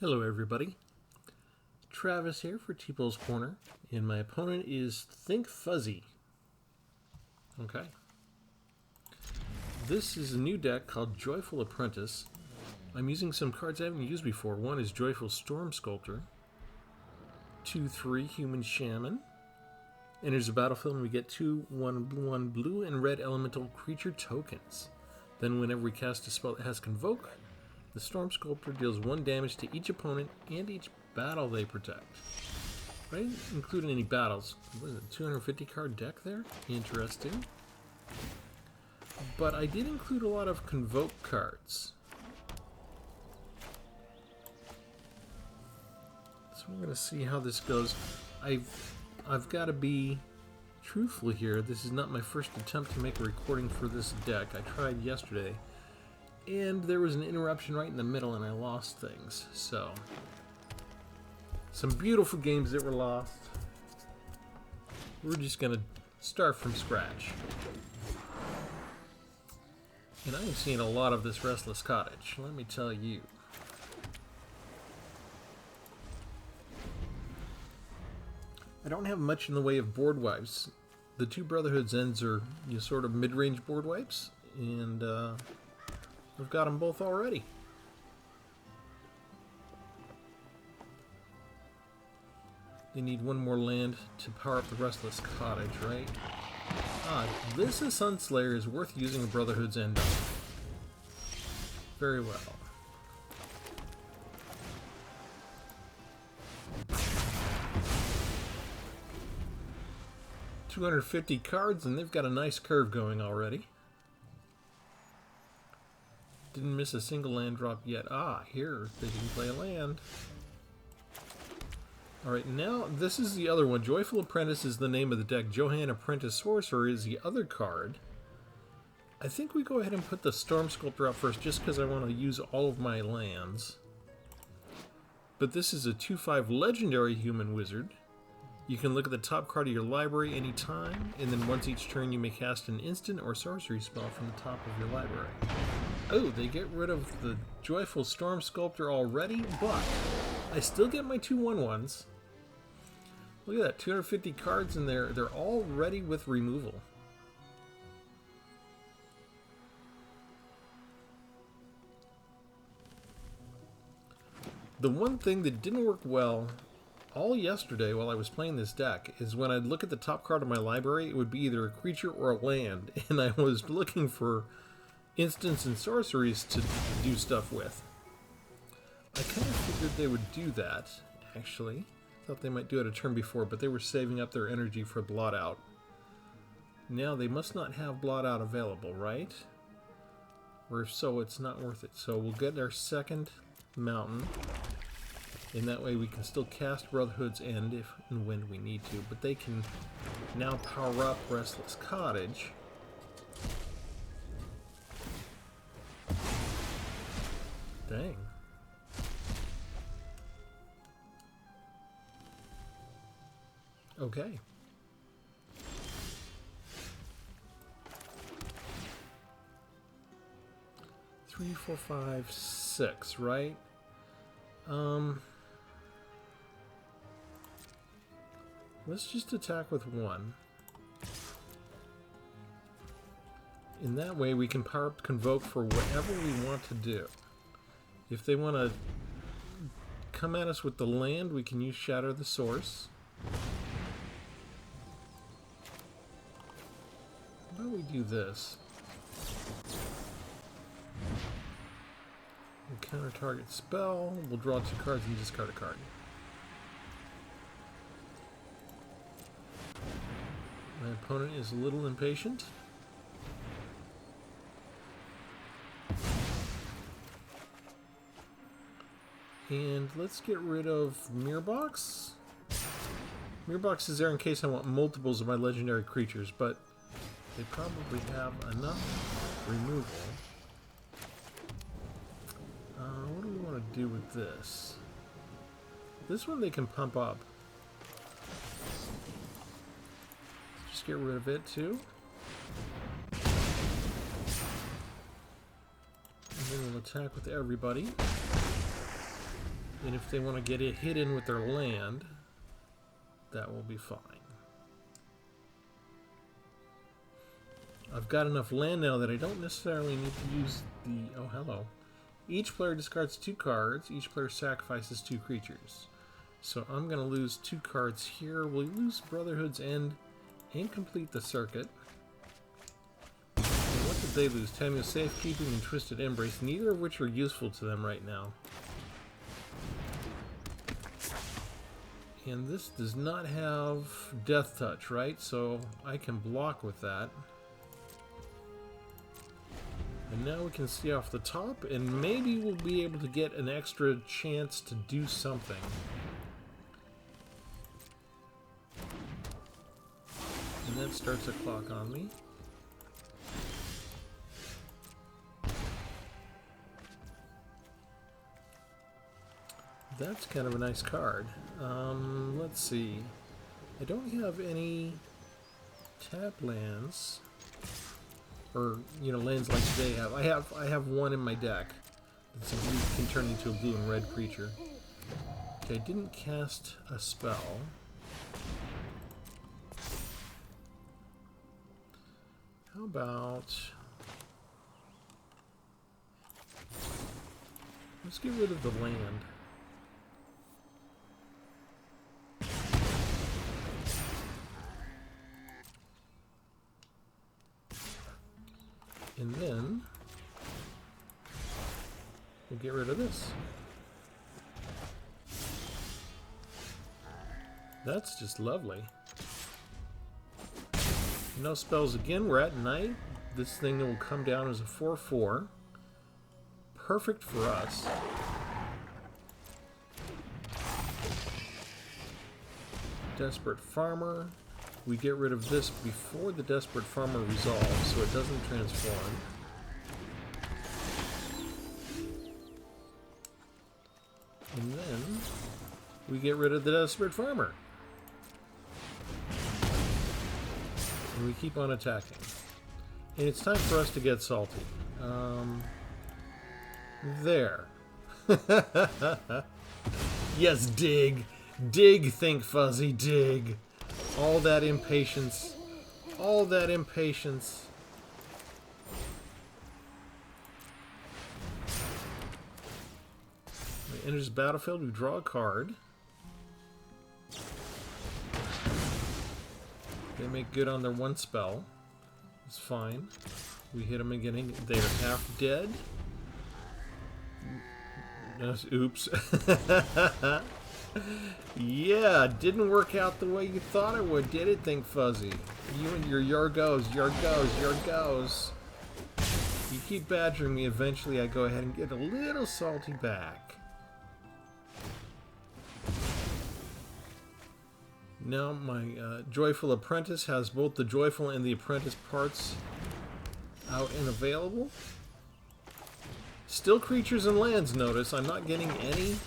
Hello everybody, Travis here for Tpull's Corner, and my opponent is Think Fuzzy. Okay. This is a new deck called Joyful Apprentice. I'm using some cards I haven't used before. One is Joyful Storm Sculptor, 2/3 Human Shaman, and there's a battlefield and we get 2/1/1 blue and red elemental creature tokens. Then whenever we cast a spell that has Convoke, the Storm Sculptor deals 1 damage to each opponent and each battle they protect. I didn't include any battles. What is it, 250 card deck there? Interesting. But I did include a lot of Convoke cards. So we're going to see how this goes. I've got to be truthful here. This is not my first attempt to make a recording for this deck. I tried yesterday. And there was an interruption right in the middle and I lost things. So, some beautiful games that were lost. We're just going to start from scratch. And I have seen a lot of this Restless Cottage, let me tell you. I don't have much in the way of board wipes. The 2 Brotherhood's Ends are sort of mid-range board wipes, and we've got them both already. They need 1 more land to power up the Restless Cottage, right? This is Sunslayer is worth using a Brotherhood's End on. Very well. $250 cards and they've got a nice curve going already. Didn't miss a single land drop yet. Here, they didn't play a land. Alright, now this is the other one. Joyful Apprentice is the name of the deck. Johann Apprentice Sorcerer is the other card. I think we go ahead and put the Storm Sculptor out first just because I want to use all of my lands. But this is a 2/5 Legendary Human Wizard. You can look at the top card of your library anytime, and then once each turn you may cast an instant or sorcery spell from the top of your library. Oh, they get rid of the Joyful Storm Sculptor already, but I still get my 2/1/1s. Look at that, 250 cards in there. They're all ready with removal. The one thing that didn't work well all yesterday while I was playing this deck is when I'd look at the top card of my library, it would be either a creature or a land, and I was looking for instants and sorceries to do stuff with. I kind of figured they would do that, actually. Thought they might do it a turn before, but they were saving up their energy for Blot Out. Now they must not have Blot Out available, right? Or if so, it's not worth it. So we'll get our second mountain. And that way we can still cast Brotherhood's End if and when we need to. But they can now power up Restless Cottage. Dang. Okay. Three, 4, 5, 6, right? Let's just attack with 1. In that way we can power up Convoke for whatever we want to do. If they want to come at us with the land, we can use Shatter the Source. How about we do this? We'll counter target spell, we'll draw 2 cards and discard a card. My opponent is a little impatient. And let's get rid of Mirror Box. Mirror Box is there in case I want multiples of my legendary creatures, but they probably have enough removal. What do we want to do with this? This one they can pump up. Just get rid of it too. And then we'll attack with everybody. And if they want to get it hit in with their land, that will be fine. I've got enough land now that I don't necessarily need to use the... Oh, hello. Each player discards 2 cards. Each player sacrifices 2 creatures. So I'm going to lose 2 cards here. We'll lose Brotherhood's End and complete the circuit. And what did they lose? Tamu's Safekeeping and Twisted Embrace, neither of which are useful to them right now. And this does not have Death Touch, right? So I can block with that. And now we can see off the top, and maybe we'll be able to get an extra chance to do something. And that starts a clock on me. That's kind of a nice card. Let's see. I don't have any tap lands. Or, you know, lands like they have. I have one in my deck. It's a blue, can turn into a blue and red creature. Okay, I didn't cast a spell. How about... Let's get rid of the land. And then we'll get rid of this. That's just lovely. No spells again. We're at night. This thing will come down as a 4/4. Perfect for us. Desperate Farmer. We get rid of this before the Desperate Farmer resolves, so it doesn't transform. And then we get rid of the Desperate Farmer. And we keep on attacking. And it's time for us to get salty. There. Yes, dig. Dig, Think Fuzzy, dig. All that impatience. All that impatience. When it enters the battlefield, we draw a card. They make good on their one spell. It's fine. We hit them again. They're half dead. Oops. Yeah, didn't work out the way you thought it would, did it, Think Fuzzy? You and your Yargos. You keep badgering me, eventually I go ahead and get a little salty back. Now my Joyful Apprentice has both the Joyful and the Apprentice parts out and available. Still creatures and lands, notice. I'm not getting any...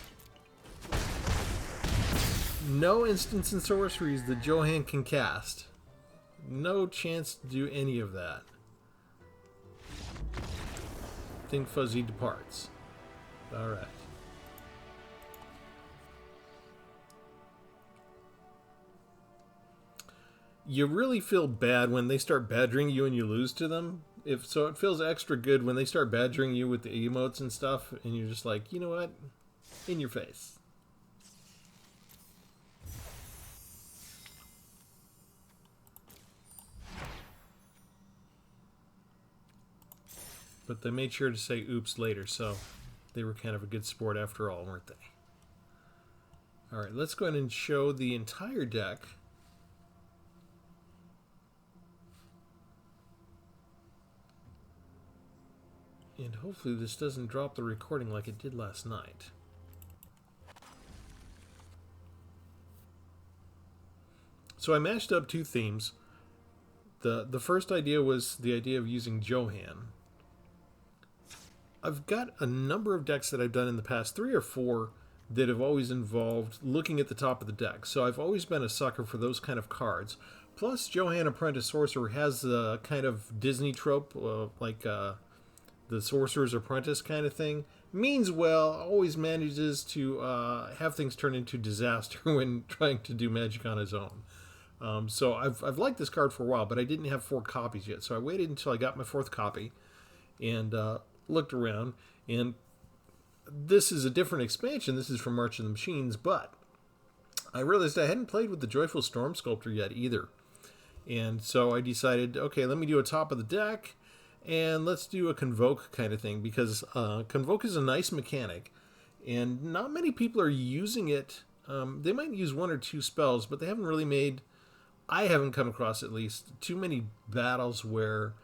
No instants and sorceries that Johan can cast. No chance to do any of that. Think Fuzzy departs. Alright. You really feel bad when they start badgering you and you lose to them. So it feels extra good when they start badgering you with the emotes and stuff, and you're just like, you know what? In your face. But they made sure to say oops later, so they were kind of a good sport after all, weren't they? Alright, let's go ahead and show the entire deck. And hopefully this doesn't drop the recording like it did last night. So I mashed up 2 themes. The first idea was the idea of using Johan. I've got a number of decks that I've done in the past, 3 or 4, that have always involved looking at the top of the deck. So I've always been a sucker for those kind of cards. Plus, Johan Apprentice Sorcerer has a kind of Disney trope, like the Sorcerer's Apprentice kind of thing. means well, always manages to have things turn into disaster when trying to do Magic on his own. So I've liked this card for a while, but I didn't have 4 copies yet. So I waited until I got my 4th copy and looked around. And this is a different expansion. This is from March of the Machines, but I realized I hadn't played with the Joyful Storm Sculptor yet either. And so I decided, okay, let me do a top of the deck, and let's do a Convoke kind of thing, because Convoke is a nice mechanic, and not many people are using it. They might use 1 or 2 spells, but they haven't really made, I haven't come across at least, too many battles where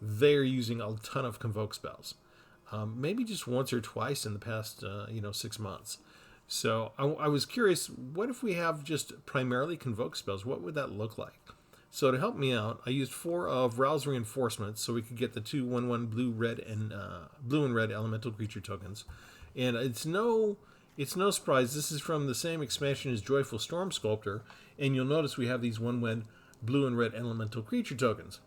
they're using a ton of Convoke spells. Maybe just once or twice in the past, 6 months. So I was curious, what if we have just primarily Convoke spells? What would that look like? So to help me out, I used 4 of Rouse Reinforcements so we could get the 2 1/1 blue and red elemental creature tokens. And it's no surprise, this is from the same expansion as Joyful Storm Sculptor, and you'll notice we have these 1/1 blue and red elemental creature tokens.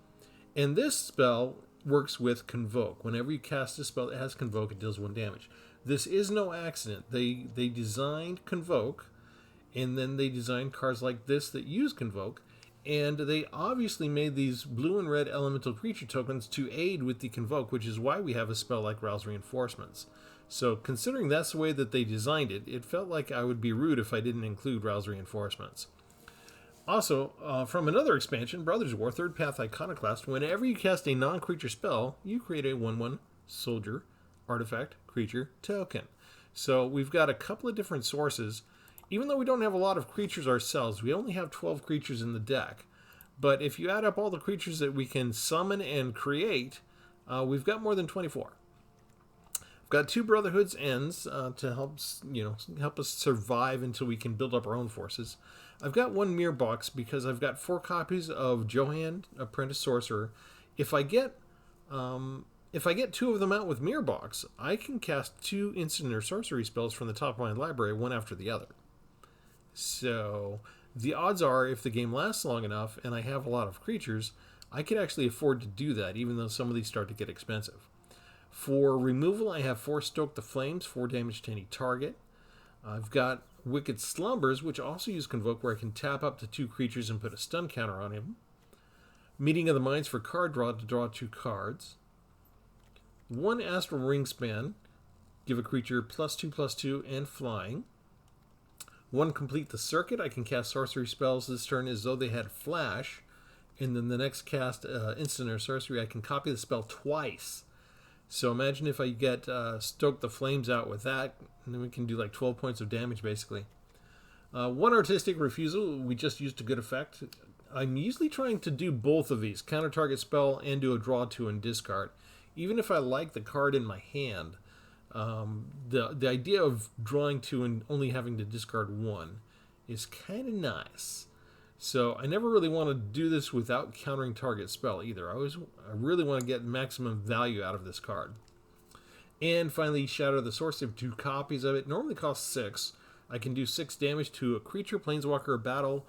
And this spell works with Convoke. Whenever you cast a spell that has Convoke, it deals 1 damage. This is no accident. They designed Convoke, and then they designed cards like this that use Convoke, and they obviously made these blue and red elemental creature tokens to aid with the Convoke, which is why we have a spell like Rouse Reinforcements. So considering that's the way that they designed it, it felt like I would be rude if I didn't include Rouse Reinforcements. Also, from another expansion, Brothers War, 3rd Path Iconoclast, whenever you cast a non-creature spell, you create a 1/1 soldier, artifact, creature, token. So we've got a couple of different sources. Even though we don't have a lot of creatures ourselves, we only have 12 creatures in the deck. But if you add up all the creatures that we can summon and create, we've got more than 24. I've got 2 Brotherhood's Ends to help us survive until we can build up our own forces. I've got 1 Mirror Box because I've got 4 copies of Johann, Apprentice Sorcerer. If I get 2 of them out with Mirror Box, I can cast 2 instant or sorcery spells from the top of my library, one after the other. So the odds are, if the game lasts long enough and I have a lot of creatures, I could actually afford to do that, even though some of these start to get expensive. For removal, I have 4 Stoke the Flames, 4 damage to any target. I've got Wicked Slumbers, which also use Convoke, where I can tap up to 2 creatures and put a stun counter on him. Meeting of the Minds for card draw to draw 2 cards. 1 Astral Wingspan, give a creature +2/+2 and flying. 1 Complete the Circuit, I can cast sorcery spells this turn as though they had flash, and then the next cast instant or sorcery, I can copy the spell twice. So imagine if I get Stoke the Flames out with that, and then we can do like 12 points of damage basically. 1 Artistic Refusal, we just used to good effect. I'm usually trying to do both of these, counter target spell and do a draw 2 and discard. Even if I like the card in my hand, the idea of drawing 2 and only having to discard 1 is kind of nice. So I never really want to do this without countering target spell either. I really want to get maximum value out of this card. And finally, Shadow the Sorcerer, 2 copies of it. Normally costs 6. I can do 6 damage to a creature, planeswalker, or battle,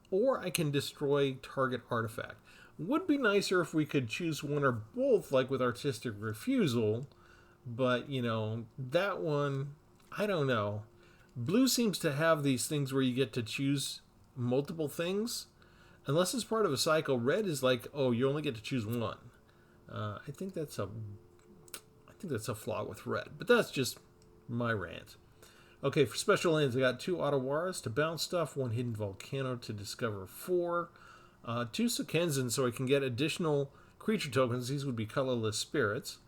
or I can destroy target artifact. Would be nicer if we could choose 1 or both, like with Artistic Refusal, but, that one, I don't know. Blue seems to have these things where you get to choose multiple things. Unless it's part of a cycle, red is like, oh, you only get to choose 1. I think that's a flaw with red, but that's just my rant. Okay, for special lands, I got 2 Ottawaras to bounce stuff, 1 Hidden Volcano to discover 4, 2 Sukenzen so I can get additional creature tokens. These would be colorless spirits.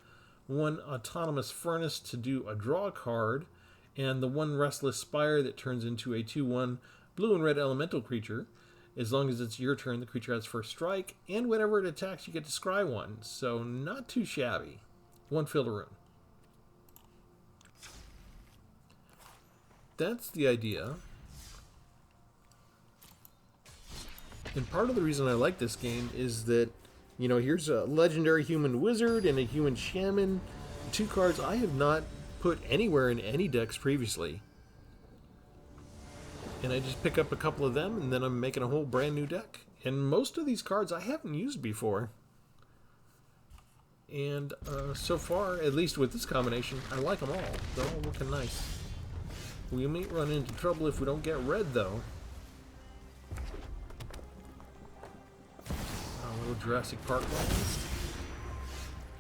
1 Autonomous Furnace to do a draw card, and the 1 Restless Spire that turns into a 2/1 blue and red elemental creature. As long as it's your turn, the creature has first strike, and whenever it attacks, you get to scry 1. So not too shabby. 1 Field of Ruin. That's the idea. And part of the reason I like this game is that, here's a legendary human wizard and a human shaman. 2 cards I have not put anywhere in any decks previously. And I just pick up a couple of them, and then I'm making a whole brand new deck. And most of these cards I haven't used before. And so far, at least with this combination, I like them all. They're all looking nice. We may run into trouble if we don't get red, though. Little Jurassic Park lands.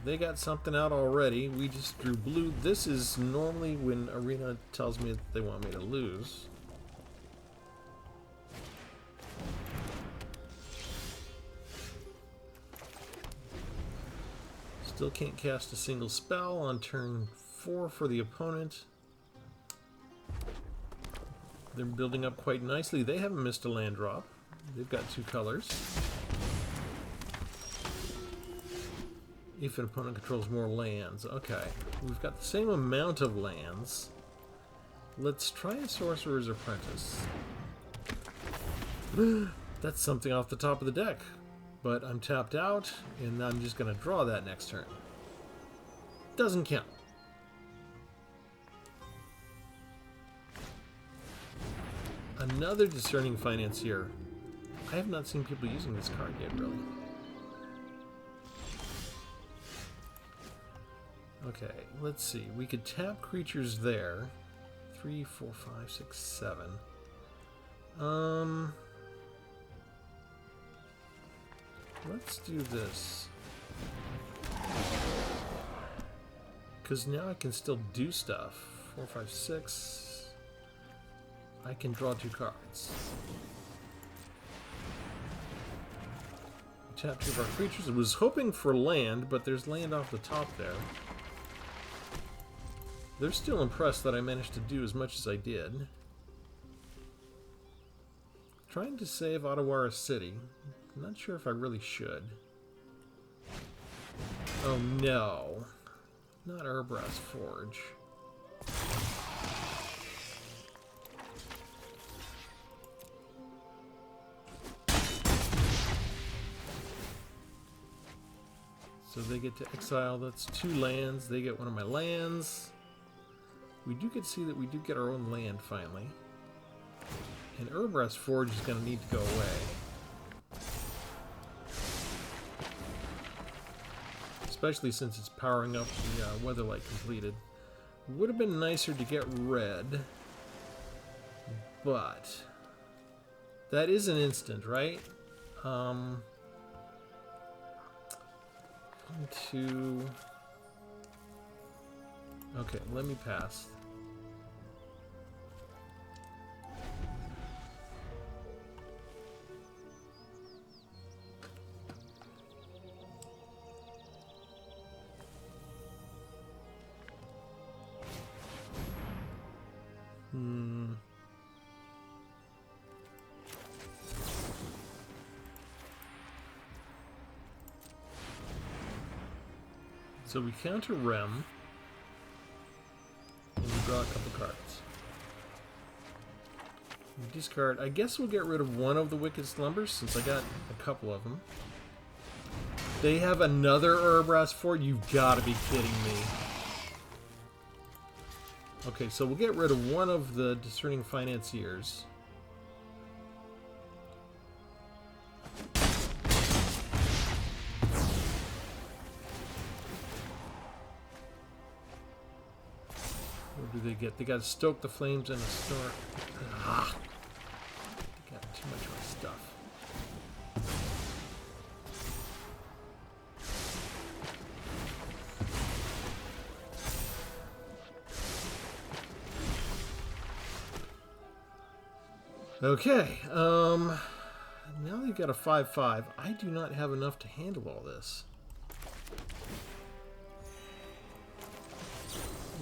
They got something out already. We just drew blue. This is normally when Arena tells me that they want me to lose. Still can't cast a single spell on turn 4 for the opponent. They're building up quite nicely. They haven't missed a land drop. They've got 2 colors. If an opponent controls more lands. Okay. We've got the same amount of lands. Let's try a Sorcerer's Apprentice. That's something off the top of the deck. But I'm tapped out, and I'm just going to draw that next turn. Doesn't count. Another Discerning Financier. I have not seen people using this card yet, really. Okay, let's see. We could tap creatures there. 3, 4, 5, 6, 7. Let's do this. Because now I can still do stuff. 4, 5, 6. I can draw 2 cards. Tap 2 of our creatures. I was hoping for land, but there's land off the top there. They're still impressed that I managed to do as much as I did. Trying to save Ottawara City. I'm not sure if I really should. Oh no. Not Urbrass Forge. So they get to exile. That's 2 lands. They get one of my lands. We do get to see that we do get our own land finally. And Urbrass Forge is going to need to go away. Especially since it's powering up the Weatherlight completed. Would have been nicer to get red. But that is an instant, right? 1, 2... Okay, let me pass. So we counter Rem. And we draw a couple cards. We discard. I guess we'll get rid of one of the Wicked Slumbers since I got a couple of them. They have another Urbrass Forge? You've got to be kidding me. Okay, so we'll get rid of one of the Discerning Financiers. What do they get? They got to Stoke the Flames and a Storm. Ah, they got too much of my stuff. Okay, now they've got a 5/5. I do not have enough to handle all this.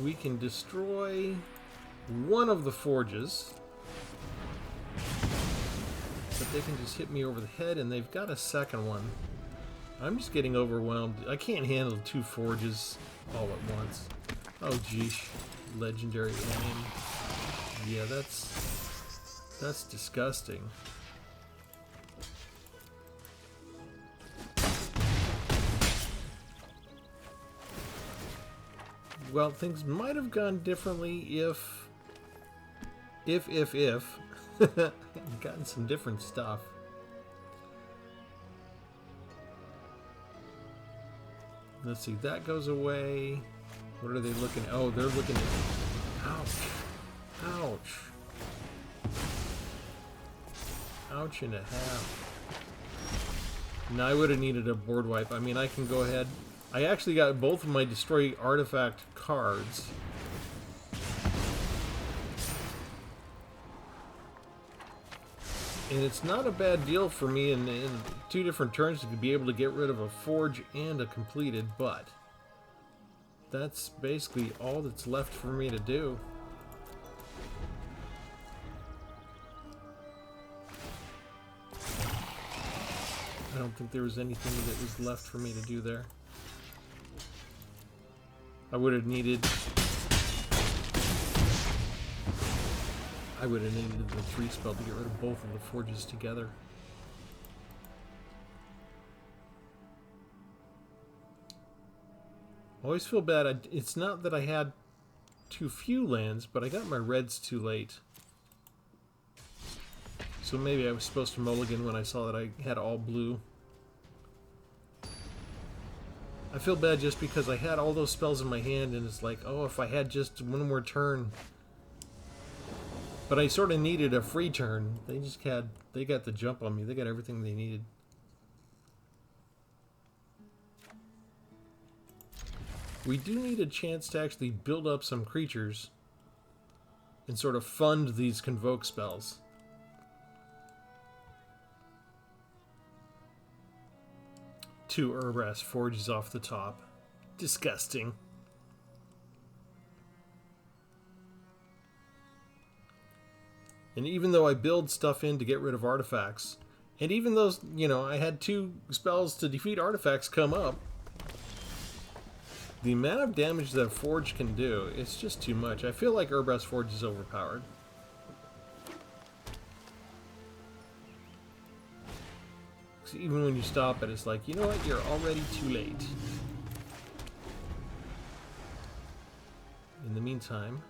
We can destroy one of the forges, but they can just hit me over the head, and they've got a second one. I'm just getting overwhelmed. I can't handle 2 forges all at once. Oh, geesh. Legendary name. Yeah, that's disgusting. Well, things might have gone differently if gotten some different stuff. Let's see, that goes away. What are they looking at? Oh, they're looking at... Ouch. Ouch. Ouch and a half. Now I would have needed a board wipe. I mean, I can go ahead. I actually got both of my destroy artifact cards. And it's not a bad deal for me in 2 different turns to be able to get rid of a forge and a completed, but that's basically all that's left for me to do. I don't think there was anything that was left for me to do there. I would have needed... the 3 spell to get rid of both of the forges together. Always feel bad. It's not that I had too few lands, but I got my reds too late. So maybe I was supposed to mulligan when I saw that I had all blue. I feel bad just because I had all those spells in my hand and it's like, oh, if I had just one more turn. But I sort of needed a free turn. They got the jump on me. They got everything they needed. We do need a chance to actually build up some creatures and sort of fund these Convoke spells. Two Urbrass forges off the top. Disgusting. And even though I build stuff in to get rid of artifacts, and even though, you know, I had 2 spells to defeat artifacts come up, the amount of damage that a forge can do, it's just too much. I feel like Urbrass Forge is overpowered. Even when you stop it, it's like, you know what, you're already too late. In the meantime,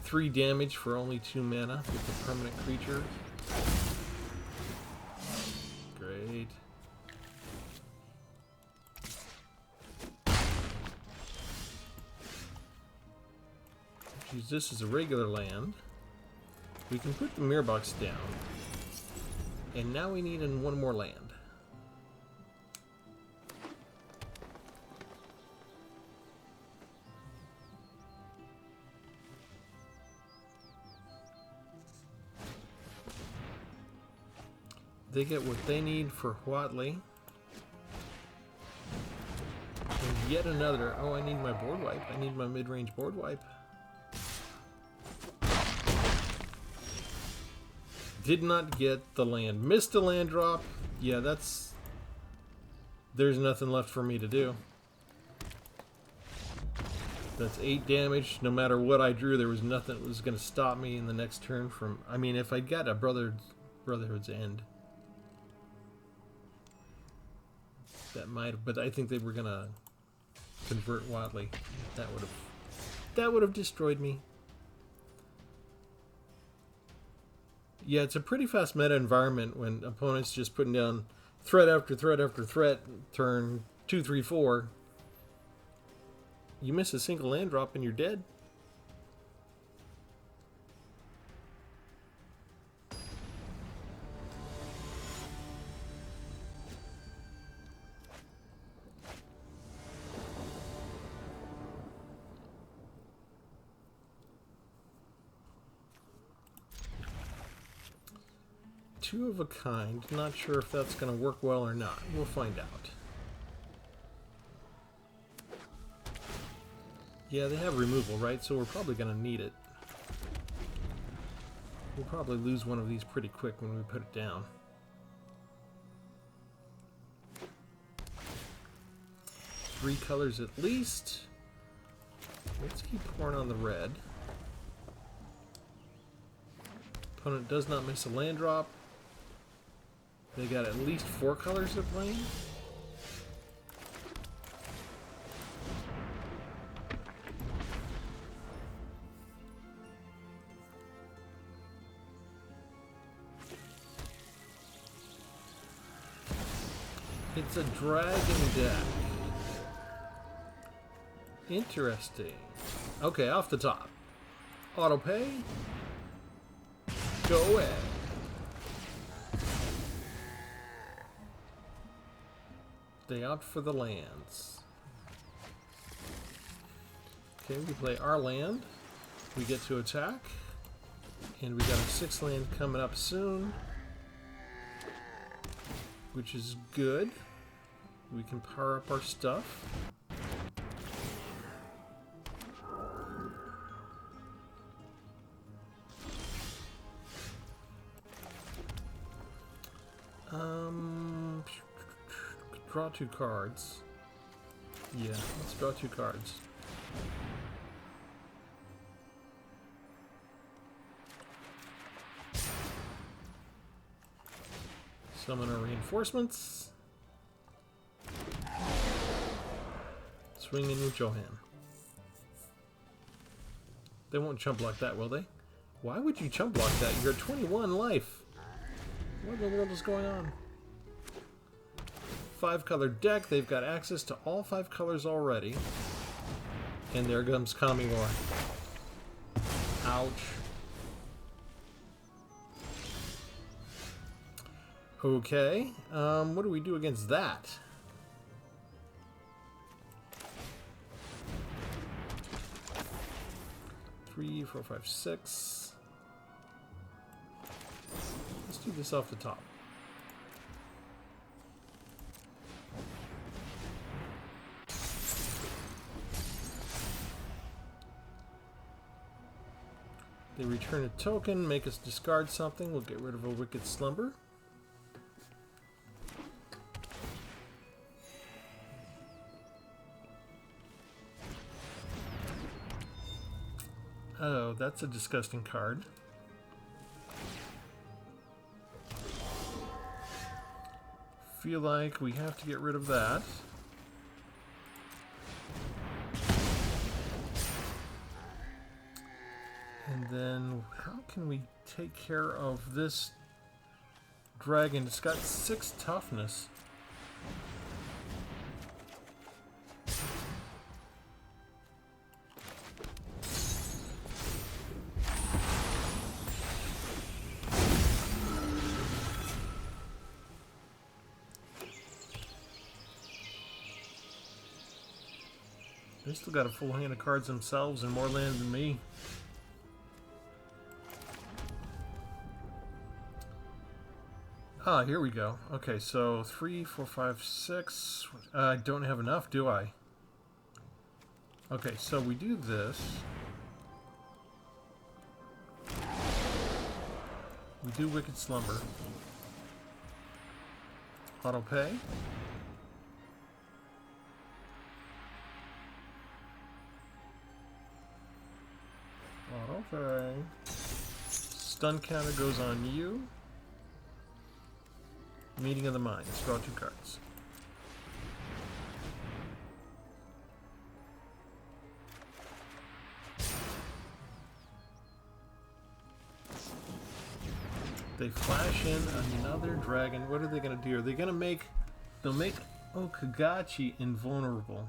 3 damage for only 2 mana with the permanent creature. Great. Use this as a regular land. We can put the mirror box down. And now we need one more land. They get what they need for Huatli. And yet another. Oh, I need my board wipe. I need my mid-range board wipe. Did not get the land. Missed a land drop. Yeah, that's... There's nothing left for me to do. That's 8 damage. No matter what I drew, there was nothing that was going to stop me in the next turn from... I mean, if I'd got a Brotherhood's End, that might have... But I think they were going to convert Watley. That would have destroyed me. Yeah, it's a pretty fast meta environment when opponents just putting down threat after threat after threat, turn 2, 3, 4. You miss a single land drop and you're dead. Two of a kind. Not sure if that's going to work well or not. We'll find out. Yeah, they have removal, right? So we're probably going to need it. We'll probably lose one of these pretty quick when we put it down. Three colors at least. Let's keep pouring on the red. Opponent does not miss a land drop. They got at least 4 colors to play. It's a dragon deck. Interesting. Okay, off the top. Auto pay. Go away. They opt for the lands. Okay, we play our land. We get to attack. And we got a 6 land coming up soon. Which is good. We can power up our stuff. Draw 2 cards. Yeah, let's draw 2 cards. Summon our reinforcements. Swing in with Johan. They won't chump block that, will they? Why would you chump block that? You're at 21 life. What in the world is going on? 5-color deck. They've got access to all 5 colors already. And there comes Kami War. Ouch. Okay. What do we do against that? Three, 4, 5, 6. Let's do this off the top. They return a token, make us discard something. We'll get rid of a Wicked Slumber. Oh, that's a disgusting card. Feel like we have to get rid of that. And then, how can we take care of this dragon? It's got 6 toughness. They still got a full hand of cards themselves and more land than me. Ah, here we go. Okay, so 3, 4, 5, 6. I don't have enough, do I? Okay, so we do this. We do Wicked Slumber. Auto pay. Auto pay. Stun counter goes on you. Meeting of the Minds. Draw 2 cards. They flash in another dragon. What are they going to do? Are they going to make... They'll make Okagachi invulnerable.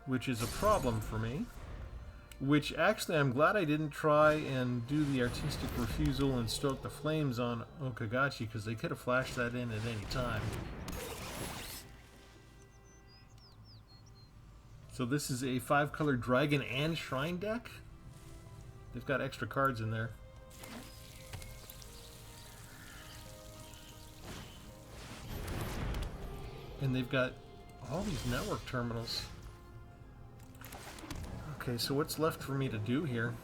Which is a problem for me. Which, actually, I'm glad I didn't try and do the artistic refusal and stoke the flames on Okagachi, because they could have flashed that in at any time. So this is a 5-color dragon and shrine deck? They've got extra cards in there. And they've got all these network terminals. Okay, so what's left for me to do here?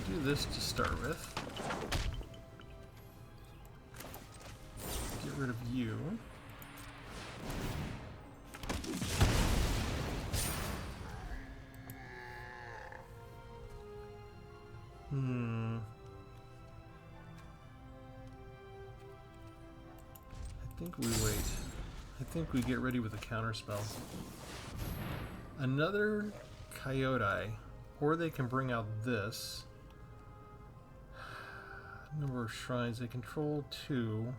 Do this to start with. Get rid of you. I think we wait. I think we get ready with a counter spell. Another Coyote, or they can bring out this. Number of shrines they control 2.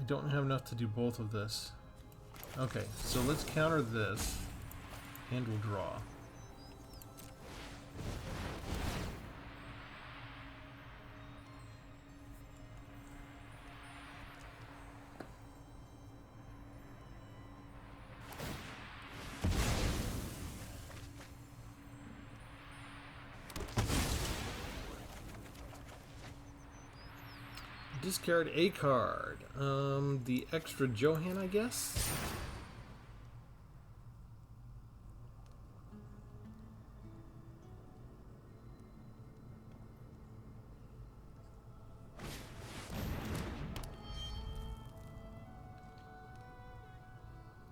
I don't have enough to do both of this. Okay, so let's counter this, and we'll draw. Discard a card. The extra Johan, I guess?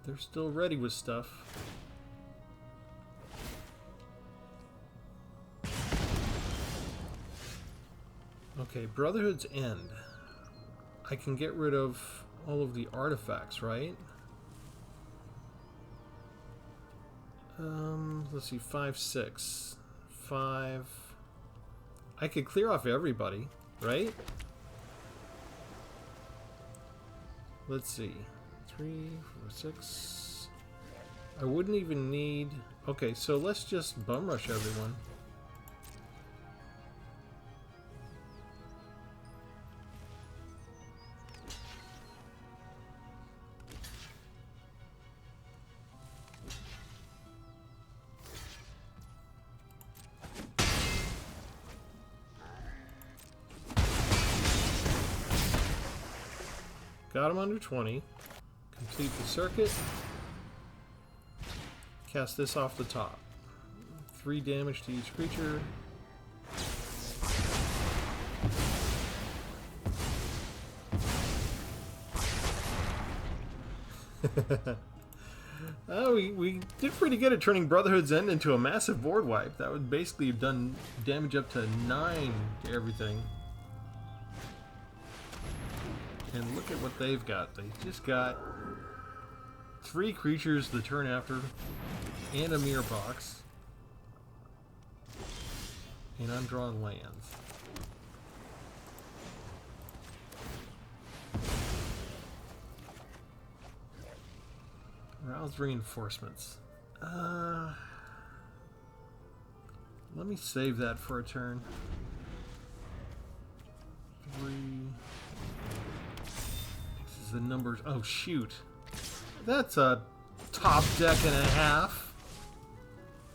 They're still ready with stuff. Okay, Brotherhood's End. I can get rid of all of the artifacts, right? Let's see, 5, 6, 5. I could clear off everybody, right? Let's see, 3, 4, 6. I wouldn't even need. Okay, so let's just bum rush everyone. Got him under 20. Complete the circuit. Cast this off the top. 3 damage to each creature. Oh, we did pretty good at turning Brotherhood's End into a massive board wipe. That would basically have done damage up to 9 to everything. And look at what they've got. They just got 3 creatures the turn after, and a mirror box. And I'm drawing lands. Rouse reinforcements. Let me save that for a turn. 3. The numbers. Oh shoot, that's a top deck and a half.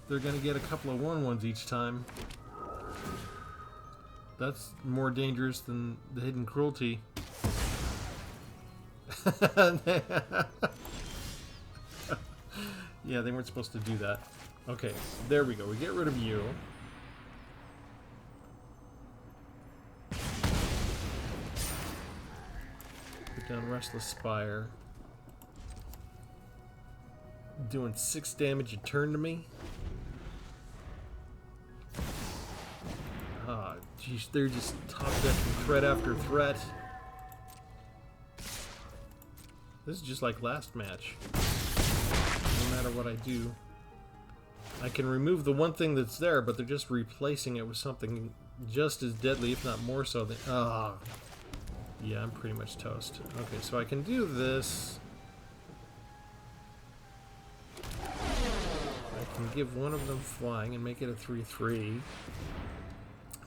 They're gonna get a couple of 1/1s each time. That's more dangerous than the hidden cruelty. Yeah, they weren't supposed to do that. Okay, there we go. We get rid of you. Down Restless Spire. Doing 6 damage a turn to me. Ah, geez, they're just top decking threat after threat. This is just like last match. No matter what I do, I can remove the one thing that's there, but they're just replacing it with something just as deadly, if not more so than. Ah. Yeah, I'm pretty much toast. Okay, so I can do this. I can give one of them flying and make it a 3/3.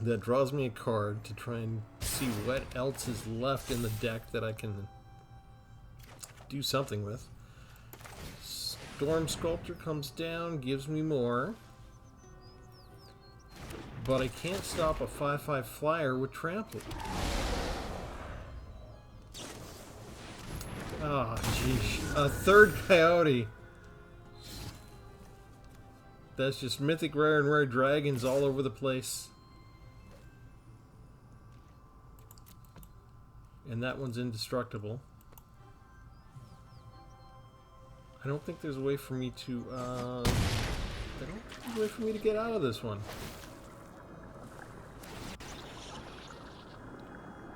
That draws me a card to try and see what else is left in the deck that I can do something with. Storm Sculptor comes down, gives me more. But I can't stop a 5/5 flyer with Trample. Oh, jeez. A 3rd Coyote. That's just mythic rare and rare dragons all over the place. And that one's indestructible. I don't think there's a way for me to, get out of this one.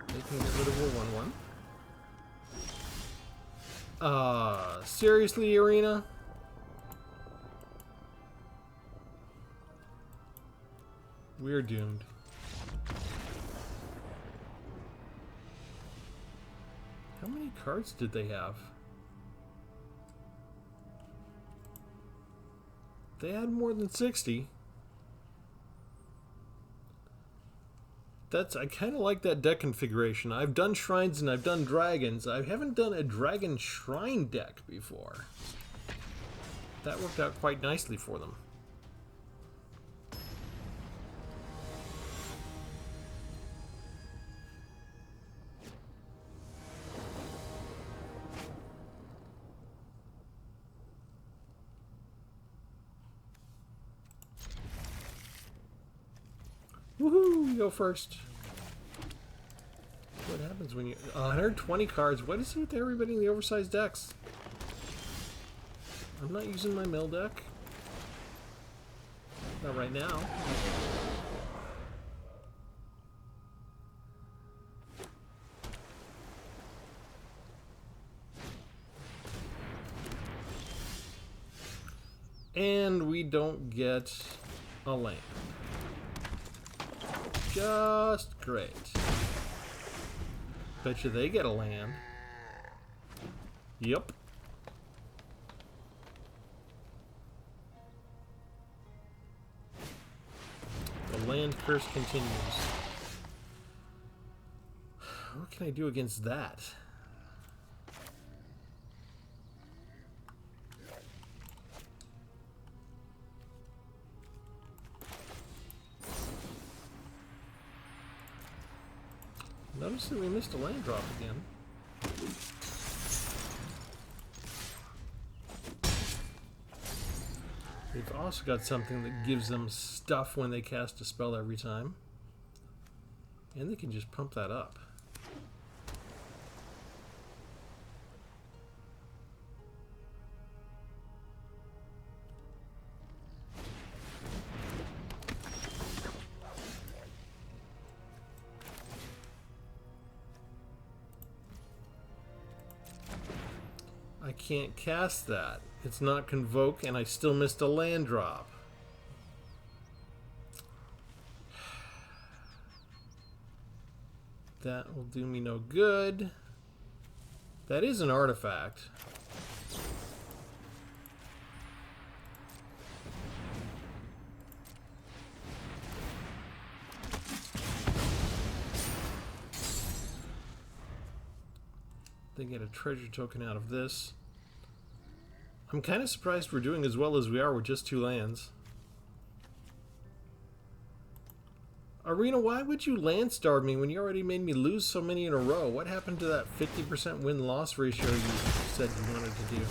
They can get rid of a 1/1. Seriously, Arena? We're doomed. How many cards did they have? They had more than 60. I kind of like that deck configuration. I've done shrines and I've done dragons. I haven't done a dragon shrine deck before. That worked out quite nicely for them. Woohoo! You go first. What happens when you... 120 cards. What is it with everybody in the oversized decks? I'm not using my mill deck. Not right now. And we don't get a land. Just great. Bet you they get a land. Yep. The land curse continues. What can I do against that? Notice that we missed a land drop again. We've also got something that gives them stuff when they cast a spell every time. And they can just pump that up. I can't cast that. It's not Convoke, and I still missed a land drop. That will do me no good. That is an artifact. They get a treasure token out of this. I'm kind of surprised we're doing as well as we are with just 2 lands. Arena, why would you land starve me when you already made me lose so many in a row? What happened to that 50% win-loss ratio you said you wanted to do?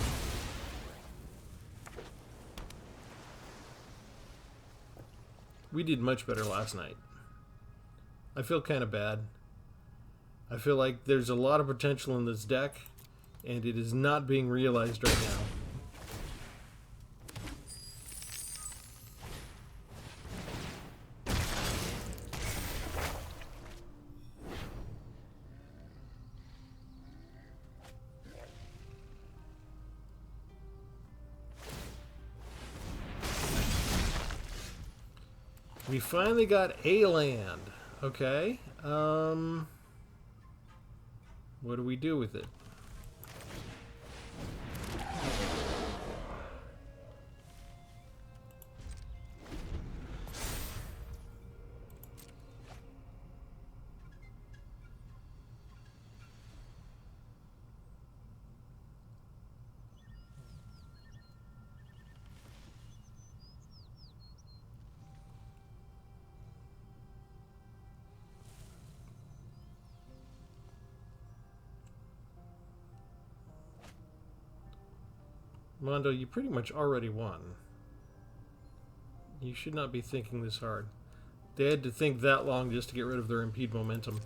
We did much better last night. I feel kind of bad. I feel like there's a lot of potential in this deck, and it is not being realized right now. We finally got a land. Okay. What do we do with it? Mondo, you pretty much already won. You should not be thinking this hard. They had to think that long just to get rid of their impede momentum.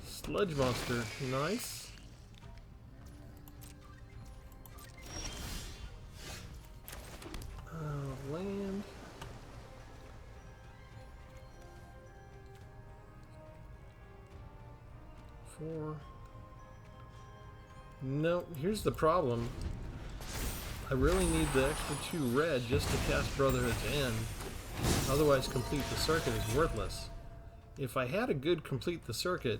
Sludge monster, nice. Land. 4. No, here's the problem. I really need the extra 2 red just to cast Brotherhood's End. Otherwise, Complete the Circuit is worthless. If I had a good Complete the Circuit,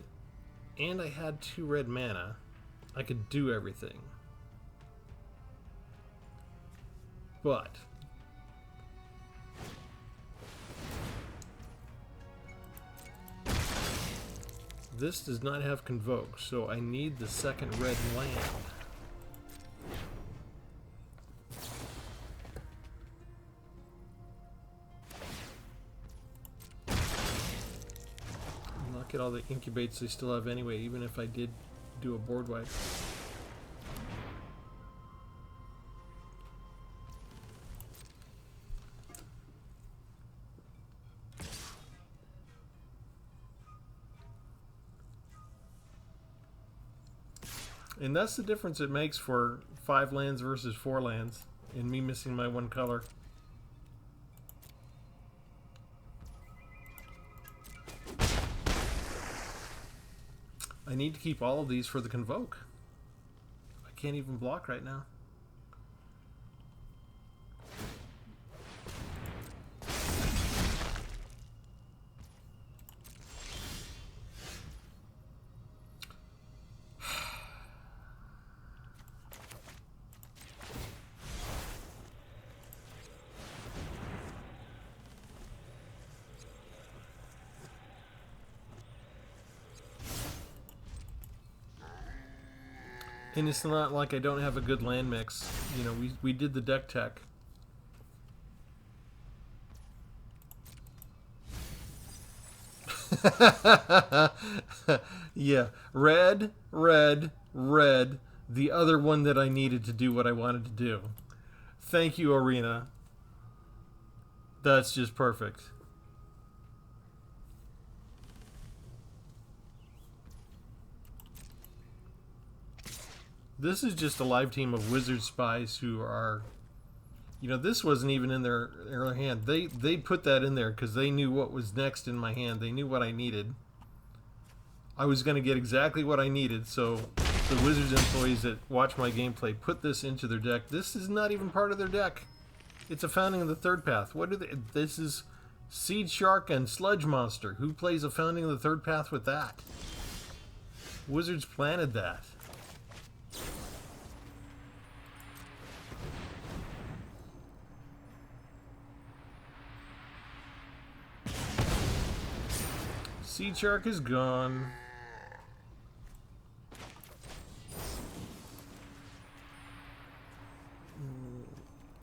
and I had 2 red mana, I could do everything. But this does not have Convoke, so I need the second red land. Look at all the incubates they still have anyway, even if I did do a board wipe. And that's the difference it makes for 5 lands versus 4 lands, and me missing my 1 color. I need to keep all of these for the Convoke. I can't even block right now. And it's not like I don't have a good land mix. You know, we did the deck tech. Yeah, red, red, red. The other one that I needed to do what I wanted to do. Thank you, Arena. That's just perfect. This is just a live team of wizard spies who are, you know, this wasn't even in their hand. They put that in there because they knew what was next in my hand. They knew what I needed. I was going to get exactly what I needed, so the Wizards employees that watch my gameplay put this into their deck. This is not even part of their deck. It's a Founding of the Third Path. What do they? This is Seed Shark and Sludge Monster. Who plays a Founding of the Third Path with that? Wizards planted that. Seed Shark is gone.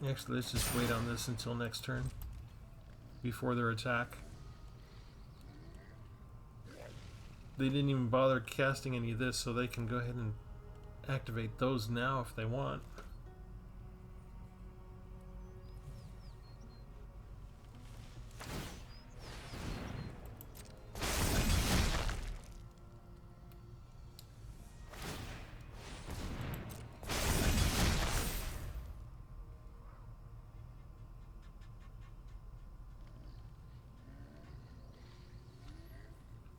Actually, let's just wait on this until next turn before their attack. They didn't even bother casting any of this, so they can go ahead and activate those now if they want.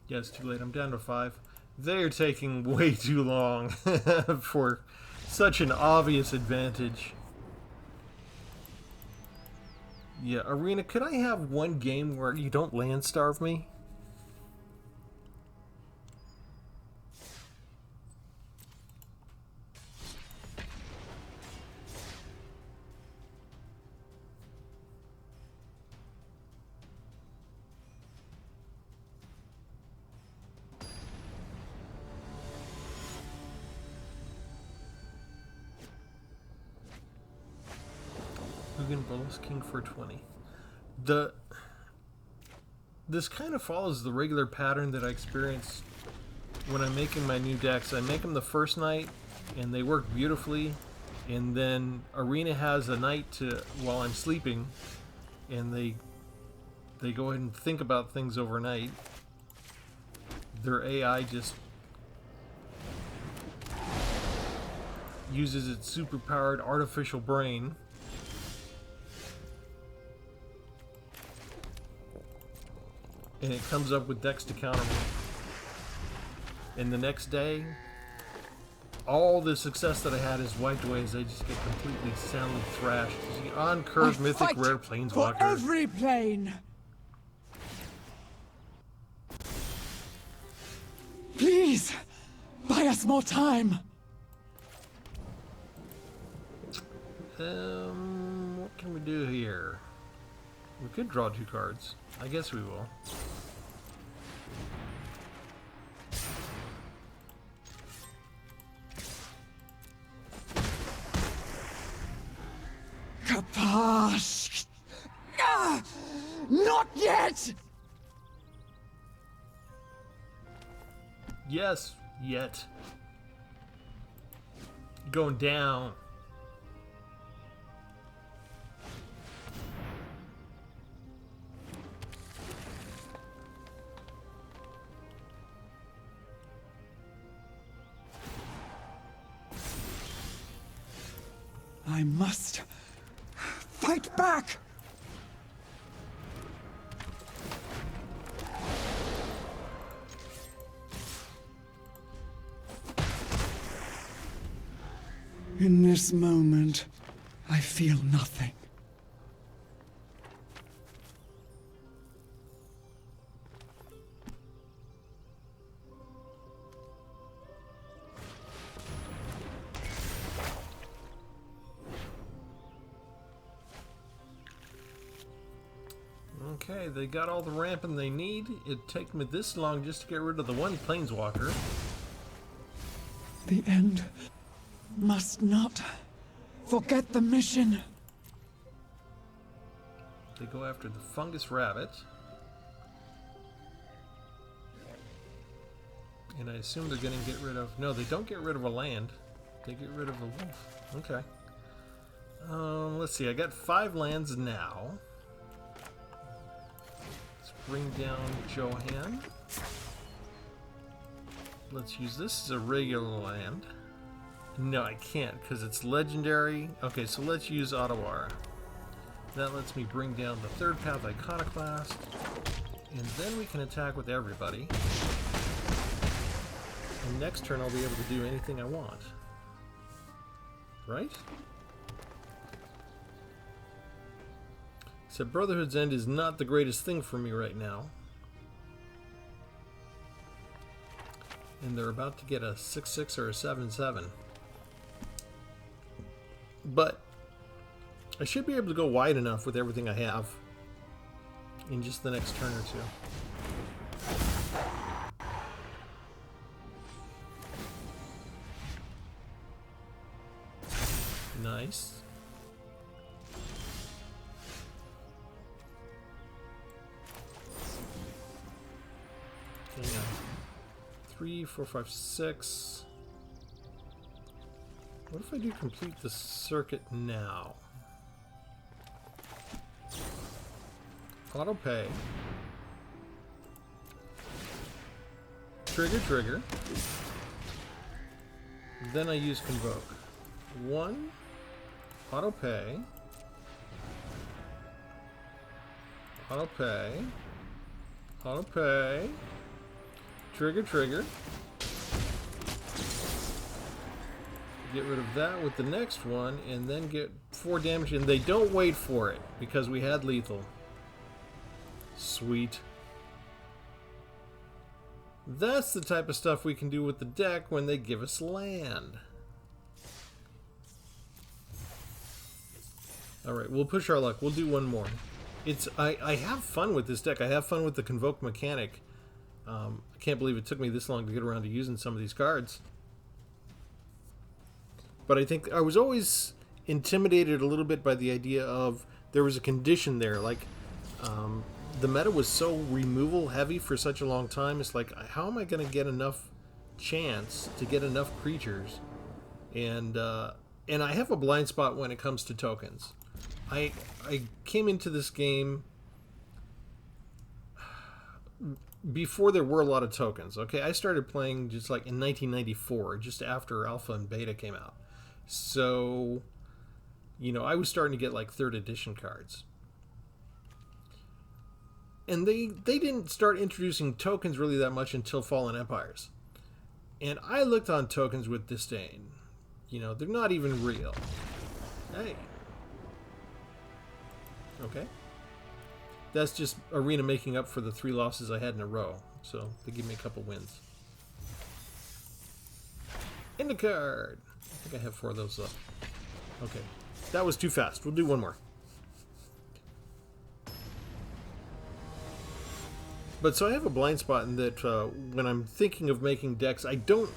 Yeah, it's too late. I'm down to 5. They're taking way too long for such an obvious advantage. Yeah, Arena, could I have one game where you don't land starve me? Bonus King for 20. This kind of follows the regular pattern that I experience when I'm making my new decks. I make them the first night and they work beautifully, and then Arena has a night to while I'm sleeping, and they go ahead and think about things overnight. Their AI just uses its superpowered artificial brain. And it comes up with decks to counter me. And the next day, all the success that I had is wiped away as I just get completely soundly thrashed. On curve mythic rare planeswalker. For every plane. Please, buy us more time. What can we do here? We could draw 2 cards. I guess we will. Kaposh! Ah, not yet! Yes, yet. Going down. I must fight back! In this moment, I feel nothing. Okay, they got all the ramping they need. It'd take me this long just to get rid of the one planeswalker. The end must not forget the mission. They go after the fungus rabbit. And I assume they're going to get rid of... No, they don't get rid of a land. They get rid of a wolf. Okay. Let's see. I got 5 lands now. Let's bring down Johan. Let's use this as a regular land. No, I can't because it's legendary. Okay, so let's use Ottawa. That lets me bring down the 3rd path Iconoclast. And then we can attack with everybody. And next turn I'll be able to do anything I want. Right? So Brotherhood's End is not the greatest thing for me right now. And they're about to get a 6/6 or a 7/7. But I should be able to go wide enough with everything I have in just the next turn or two. Nice. Hang on. 3, 4, 5, 6. What if I do complete the circuit now? Auto pay. Trigger. Then I use Convoke. 1. Auto pay. Auto pay. Auto pay. Trigger. Get rid of that with the next one, and then get 4 damage, and they don't wait for it, because we had lethal. Sweet. That's the type of stuff we can do with the deck when they give us land. Alright, we'll push our luck. We'll do one more. I have fun with this deck. I have fun with the Convoke mechanic. I can't believe it took me this long to get around to using some of these cards. But I think I was always intimidated a little bit by the idea of there was a condition there. Like, the meta was so removal heavy for such a long time. It's like, how am I going to get enough chance to get enough creatures? And I have a blind spot when it comes to tokens. I came into this game before there were a lot of tokens. Okay, I started playing just like in 1994, just after Alpha and Beta came out. So, you know, I was starting to get like 3rd edition cards. And they didn't start introducing tokens really that much until Fallen Empires. And I looked on tokens with disdain. You know, they're not even real. Hey. Okay. That's just Arena making up for the 3 losses I had in a row. So they give me a couple wins. In the card. I think I have 4 of those left. Okay. That was too fast. We'll do one more. But so I have a blind spot in that when I'm thinking of making decks, I don't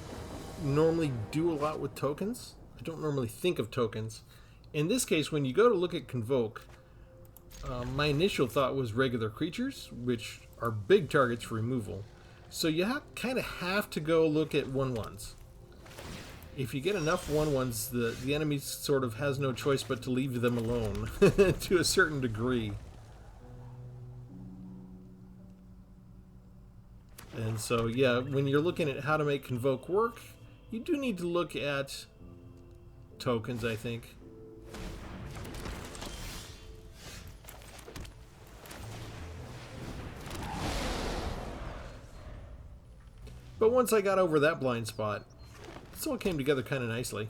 normally do a lot with tokens. I don't normally think of tokens. In this case, when you go to look at Convoke, my initial thought was regular creatures, which are big targets for removal. So you kind of have to go look at 1/1s. If you get enough 1/1s, the enemy sort of has no choice but to leave them alone to a certain degree. And so, yeah, when you're looking at how to make Convoke work, you do need to look at tokens, I think. But once I got over that blind spot, this all came together kind of nicely.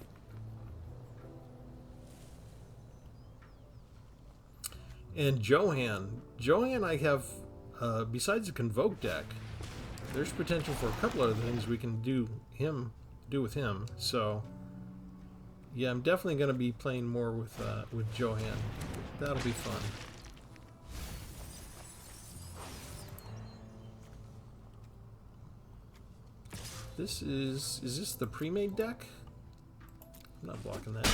And Johan I have, besides the Convoke deck, there's potential for a couple other things we can do with him. So, yeah, I'm definitely going to be playing more with Johan. That'll be fun. Is this the pre-made deck? I'm not blocking that.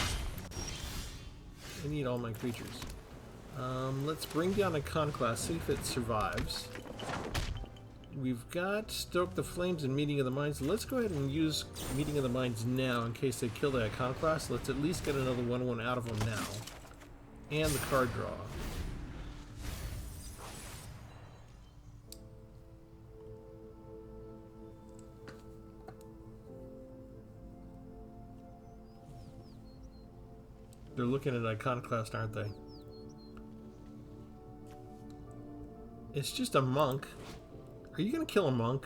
I need all my creatures. Let's bring down a Conquest, see if it survives. We've got Stoke the Flames and Meeting of the Minds. Let's go ahead and use Meeting of the Minds now in case they kill the Iconoclast. Let's at least get another 1/1 out of them now. And the card draw. They're looking at Iconoclast, aren't they? It's just a monk. Are you gonna kill a monk?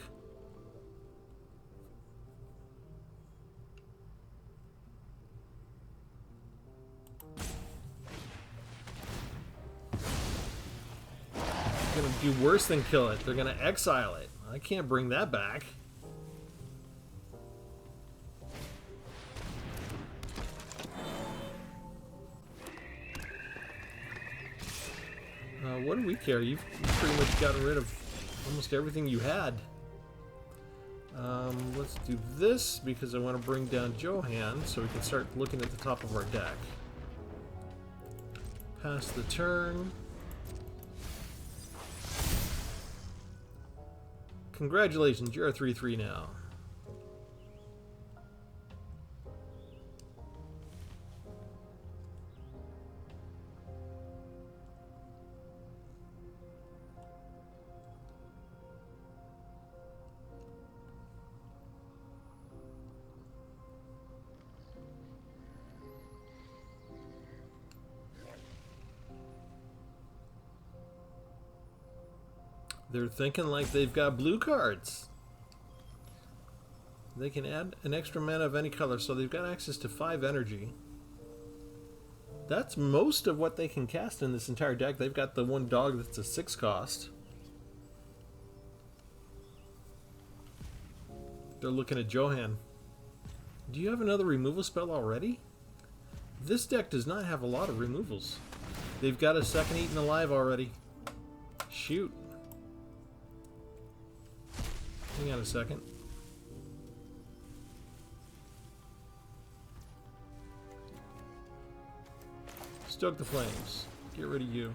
They're gonna do worse than kill it. They're gonna exile it. I can't bring that back. What do we care? You've pretty much gotten rid of almost everything you had. Let's do this because I want to bring down Johan so we can start looking at the top of our deck. Pass the turn. Congratulations, you're a 3/3 now. They're thinking like they've got blue cards. They can add an extra mana of any color, so they've got access to 5 energy. That's most of what they can cast in this entire deck. They've got the one dog that's a 6 cost. They're looking at Johan. Do you have another removal spell already? This deck does not have a lot of removals. They've got a second Eaten Alive already. Shoot. Hang on a second. Stoke the Flames. Get rid of you.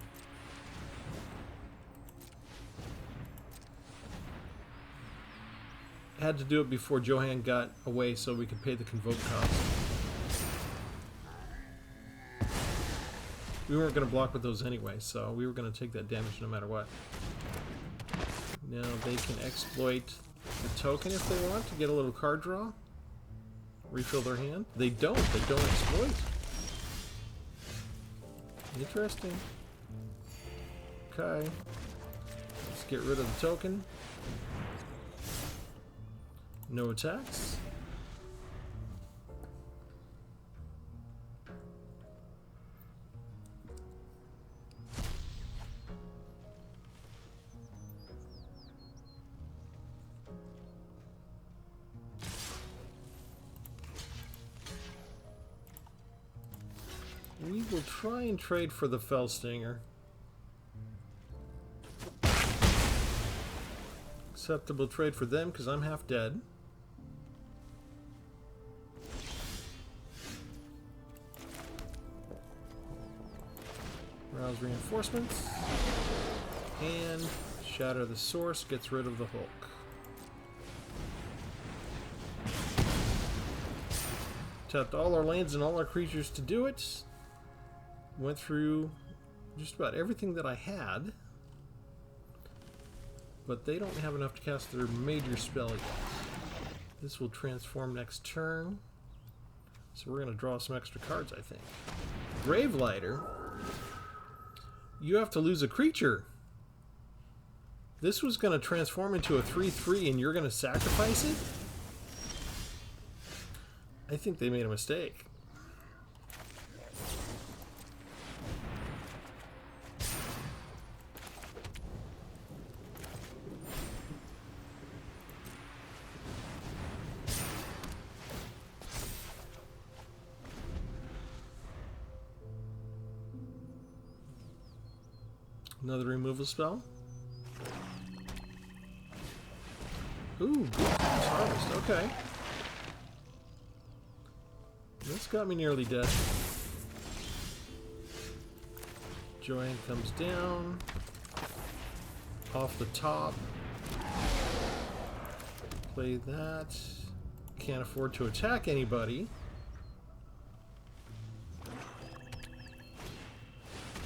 Had to do it before Johan got away so we could pay the Convoke cost. We weren't going to block with those anyway, so we were going to take that damage no matter what. Now they can exploit the token if they want to get a little card draw. Refill their hand. They don't exploit. Interesting. Okay. Let's get rid of the token. No attacks. will try and trade for the Fell Stinger. Acceptable trade for them because I'm half dead. Rouse reinforcements. And Shatter the Source gets rid of the Hulk. Tapped all our lands and all our creatures to do it. Went through just about everything that I had. But they don't have enough to cast their major spell yet. This will transform next turn. So we're going to draw some extra cards, I think. Gravelighter. You have to lose a creature. This was going to transform into a 3/3 and you're going to sacrifice it? I think they made a mistake. Another removal spell. Ooh, good harvest. Okay. This got me nearly dead. Joanne comes down. Off the top. Play that. Can't afford to attack anybody.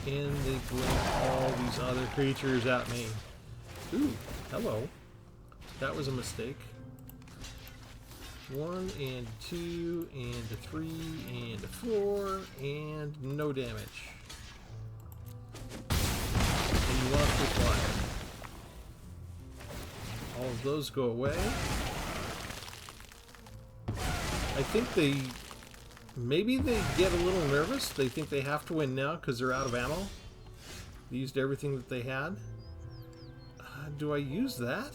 And they bring all these other creatures at me. Ooh, hello. That was a mistake. 1 and 2 and a 3 and a 4 and no damage. And you lost your flyer. All of those go away. I think maybe they get a little nervous. They think they have to win now because they're out of ammo. They used everything that they had. Do I use that?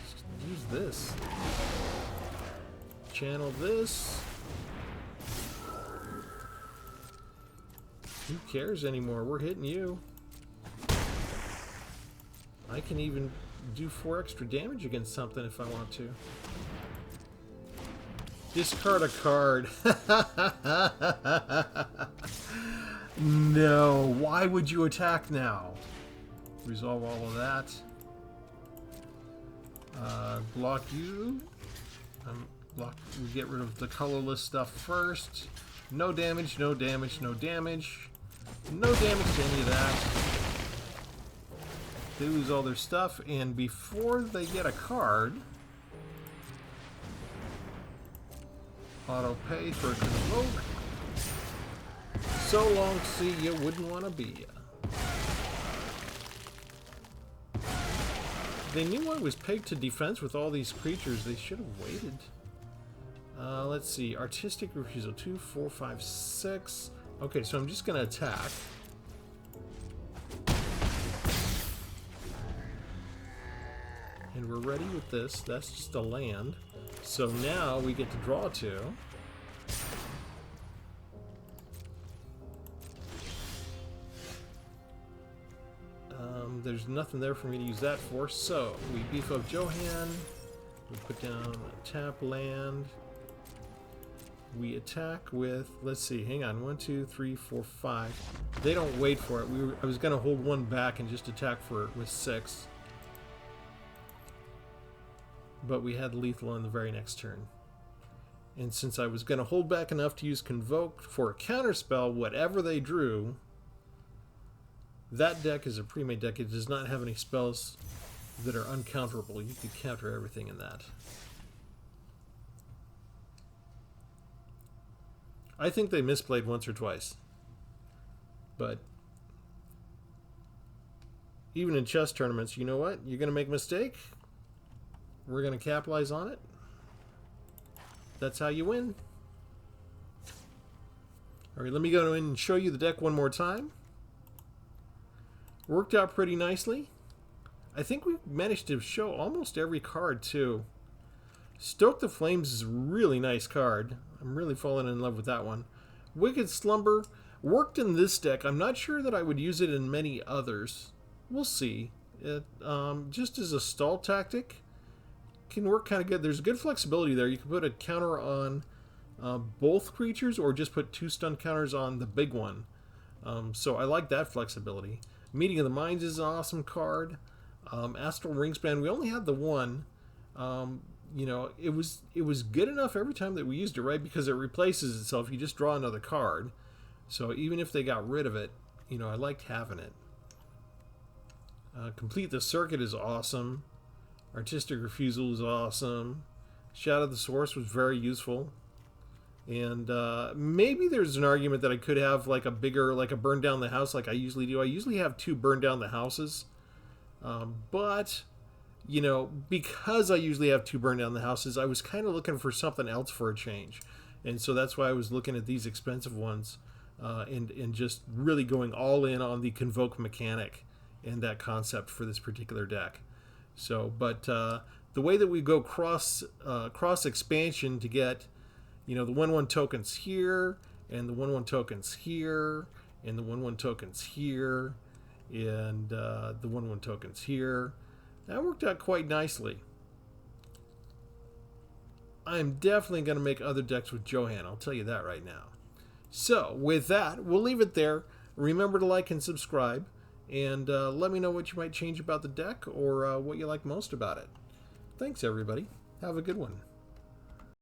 Just use this. Channel this. Who cares anymore? We're hitting you. I can even do 4 extra damage against something if I want to. Discard a card. No, why would you attack now? Resolve all of that. Block you. We get rid of the colorless stuff first. No damage, no damage, no damage. No damage to any of that. They lose all their stuff, and before they get a card, auto pay for a Convoke. So long, see ya, wouldn't want to be ya. They knew I was pegged to defense with all these creatures. They should have waited. Let's see. Artistic refusal. 2, 4, 5, 6. Okay, so I'm just going to attack. And we're ready with this. That's just a land. So now we get to draw 2. There's nothing there for me to use that for, so we beef up Johan. We put down a tap land. We attack with, let's see, hang on, 1, 2, 3, 4, 5. They don't wait for it. I was going to hold 1 back and just attack for it with 6. But we had lethal on the very next turn. And since I was going to hold back enough to use Convoke for a counterspell, whatever they drew, that deck is a pre-made deck. It does not have any spells that are uncounterable. You can counter everything in that. I think they misplayed once or twice. But even in chess tournaments, you know what? You're going to make a mistake. We're going to capitalize on it. That's how you win. Alright, let me go in and show you the deck one more time. Worked out pretty nicely. I think we managed to show almost every card too. Stoke the Flames is a really nice card. I'm really falling in love with that one. Wicked Slumber worked in this deck. I'm not sure that I would use it in many others. We'll see. It just as a stall tactic can work kind of good. There's good flexibility there. You can put a counter on both creatures or just put 2 stun counters on the big one. So I like that flexibility. Meeting of the Minds is an awesome card. Astral Ringspan, we only had the one. You know, it was good enough every time that we used it, right? Because it replaces itself. You just draw another card. So even if they got rid of it, you know, I liked having it. Complete the Circuit is awesome. Artistic Refusal is awesome. Shadow the Source was very useful. And maybe there's an argument that I could have like a bigger, like a Burn Down the House like I usually do. I usually have 2 Burn Down the Houses. But, you know, because I usually have 2 Burn Down the Houses, I was kind of looking for something else for a change. And so that's why I was looking at these expensive ones and just really going all in on the Convoke mechanic and that concept for this particular deck. So, but the way that we go cross expansion to get, you know, the 1/1 tokens here, and the 1/1 tokens here, and the 1/1 tokens here, and the 1/1 tokens here, that worked out quite nicely. I'm definitely going to make other decks with Johan, I'll tell you that right now. So, with that, we'll leave it there. Remember to like and subscribe, and let me know what you might change about the deck or what you like most about it. Thanks, everybody. Have a good one.